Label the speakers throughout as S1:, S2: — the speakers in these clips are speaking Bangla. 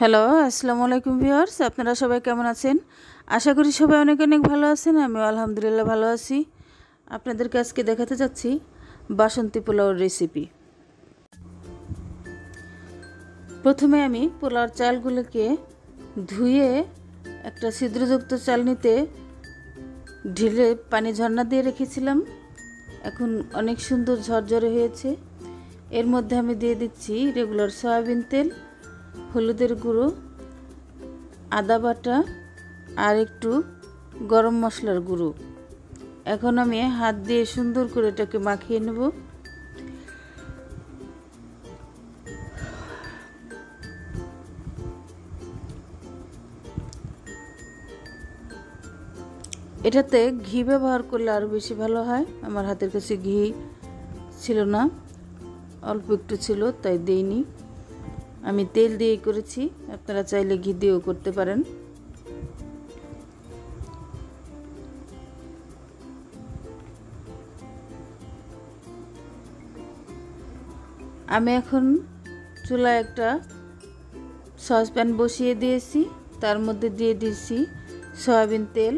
S1: হ্যালো, আসসালামু আলাইকুম ভিউয়ার্স। আপনারা সবাই কেমন আছেন? আশা করি সবাই অনেক অনেক ভালো আছেন। আমিও আলহামদুলিল্লাহ ভালো আছি। আপনাদেরকে আজকে দেখাতে যাচ্ছি বাসন্তী পোলাওর রেসিপি। প্রথমে আমি পোলাওর চালগুলোকে ধুয়ে একটা ছিদ্রযুক্ত চালনিতে ঢেলে পানি ঝর্ণা দিয়ে রেখেছিলাম। এখন অনেক সুন্দর ঝরঝরে হয়েছে। এর মধ্যে আমি দিয়ে দিচ্ছি রেগুলার সয়াবিন তেল, হলুদের গুঁড়ো, আদা বাটা আর একটু গরম মশলার গুঁড়ো। এখন আমি হাত দিয়ে সুন্দর করে এটাকে মাখিয়ে নেব। এটাতে ঘি ব্যবহার করলে আরও বেশি ভালো হয়। আমার হাতের কাছে ঘি ছিল না, অল্প একটু ছিল, তাই দেইনি। আমি তেল দিয়েই করেছি, আপনারা চাইলে ঘি দিয়েও করতে পারেন। আমি এখন চুলায় একটা সসপ্যান বসিয়ে দিয়েছি, তার মধ্যে দিয়ে দিয়েছি সয়াবিন তেল।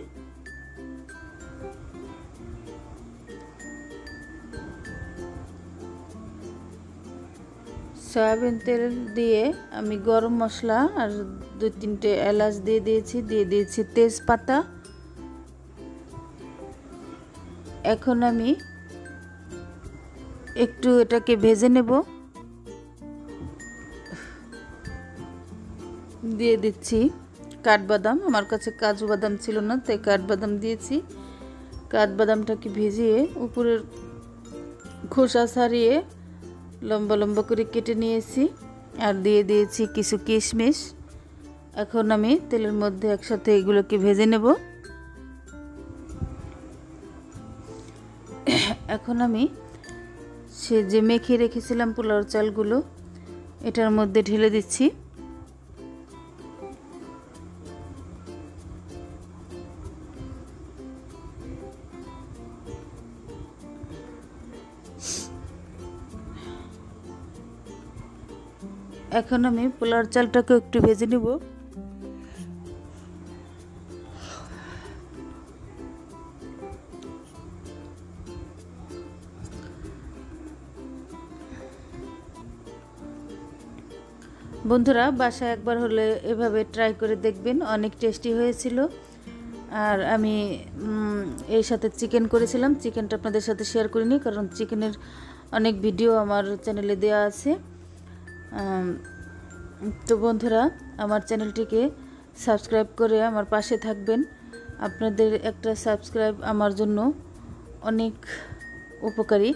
S1: সয়াবিন তেল দিয়ে আমি গরম মশলা আর 2-3টে এলাচ দিয়ে দিয়েছি তেজপাতা। এখন আমি একটু এটাকে ভেজে নেব। দিয়ে দিচ্ছি কাঠবাদাম। আমার কাছে কাজু বাদাম ছিল না, তাই কাঠবাদাম দিয়েছি। কাঠবাদামটাকে ভেজিয়ে উপরের খোসা ছাড়িয়ে লম্বা লম্বা করে কেটে নিয়েছি, আর দিয়ে দিয়েছি কিছু কিশমিশ। এখন আমি তেলের মধ্যে একসাথে এগুলোকে ভেজে নেব। এখন আমি সে যে মেখে রেখেছিলাম পোলাওর চালগুলো এটার মধ্যে ঢেলে দিচ্ছি। এখন আমি পোলাওর চালটাকে একটু ভেজে নেব। বন্ধুরা, বাসায় একবার হলে এভাবে ট্রাই করে দেখবেন, অনেক টেস্টি হয়েছিল। আর আমি এর সাথে চিকেন করেছিলাম। চিকেনটা আপনাদের সাথে শেয়ার করিনি, কারণ চিকেনের অনেক ভিডিও আমার চ্যানেলে দেওয়া আছে। তো বন্ধুরা, আমার চ্যানেলটিকে সাবস্ক্রাইব করে আমার পাশে থাকবেন। আপনাদের একটা সাবস্ক্রাইব আমার জন্য অনেক উপকারী।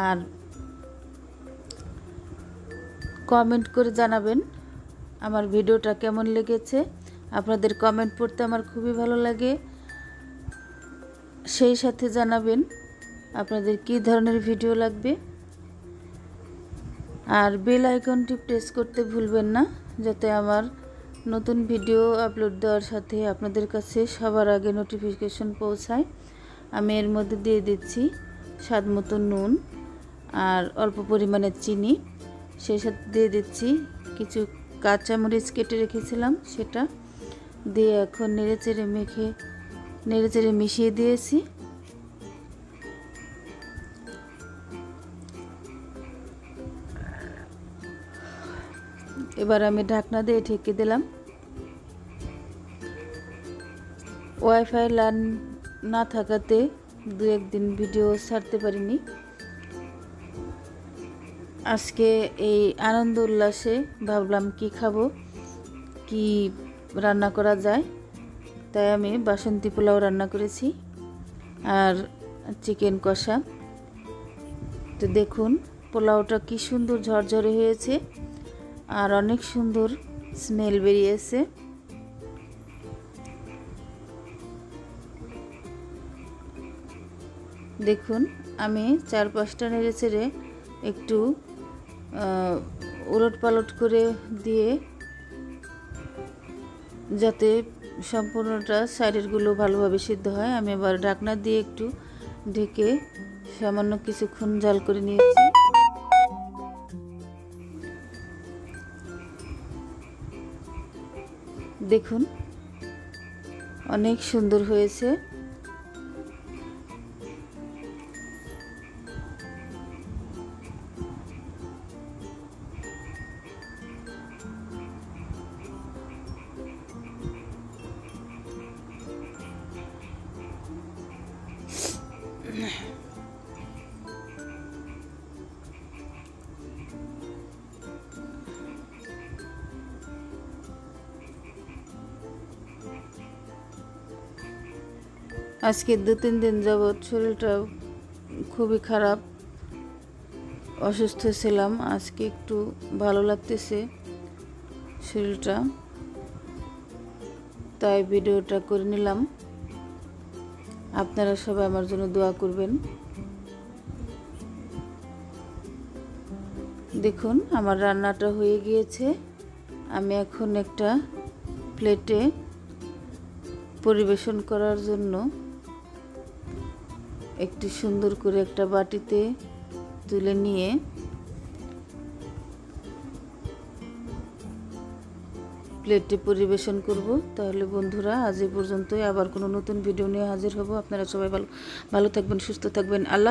S1: আর কমেন্ট করে জানাবেন আমার ভিডিওটা কেমন লেগেছে। আপনাদের কমেন্ট পড়তে আমার খুবই ভালো লাগে। সেই সাথে জানাবেন আপনাদের কী ধরনের ভিডিও লাগবে। আর বেল আইকনটি প্রেস করতে ভুলবেন না, যাতে আমার নতুন ভিডিও আপলোড দেওয়ার সাথে আপনাদের কাছে সবার আগে নোটিফিকেশন পৌঁছায়। আমি এর মধ্যে দিয়ে দিচ্ছি স্বাদ মতো নুন আর অল্প পরিমাণে চিনি। সেই সাথে দিয়ে দিচ্ছি কিছু কাঁচামরিচ কেটে রেখেছিলাম, সেটা দিয়ে এখন নেড়েচেড়ে মিশিয়ে দিয়েছি। এবার আমি ঢাকনা দিয়ে ঢেকে দিলাম। ওয়াইফাই লাইন না থাকাতে 2-1 দিন ভিডিও ছাড়তে পারিনি। আজকে এই আনন্দ উল্লাসে ভাবলাম কি খাবো, কি রান্না করা যায়, তাই আমি বাসন্তী পোলাও রান্না করেছি আর চিকেন কষা। তো দেখুন পোলাওটা কি সুন্দর ঝরঝরে হয়েছে আর অনেক সুন্দর স্মেল বেরিয়েছে। দেখুন আমি 4-5টা নেড়েচেড়ে একটু উলট পালট করে দিয়ে, যাতে সম্পূর্ণটা সাইডেরগুলো ভালোভাবে সিদ্ধ হয়, আমি এবার ঢাকনা দিয়ে একটু ঢেকে সামান্য কিছুক্ষণ জাল করে নিয়েছি। দেখুন অনেক সুন্দর হয়েছে। আজকে 2-3 দিন যাবৎ শরীরটা খুবই খারাপ, অসুস্থ ছিলাম। আজকে একটু ভালো লাগতেছে শরীরটা, তাই ভিডিওটা করে নিলাম। আপনারা সবাই আমার জন্য দোয়া করবেন। দেখুন আমার রান্নাটা হয়ে গিয়েছে। আমি এখন একটা প্লেটে পরিবেশন করার জন্য একটু সুন্দর করে একটা বাটিতে তুলে নিয়ে প্লেটে পরিবেশন করব। তাহলে বন্ধুরা আজ এই পর্যন্তই, আবার কোনো নতুন ভিডিও নিয়ে হাজির হব। আপনারা সবাই ভালো থাকবেন, সুস্থ থাকবেন। আল্লাহ।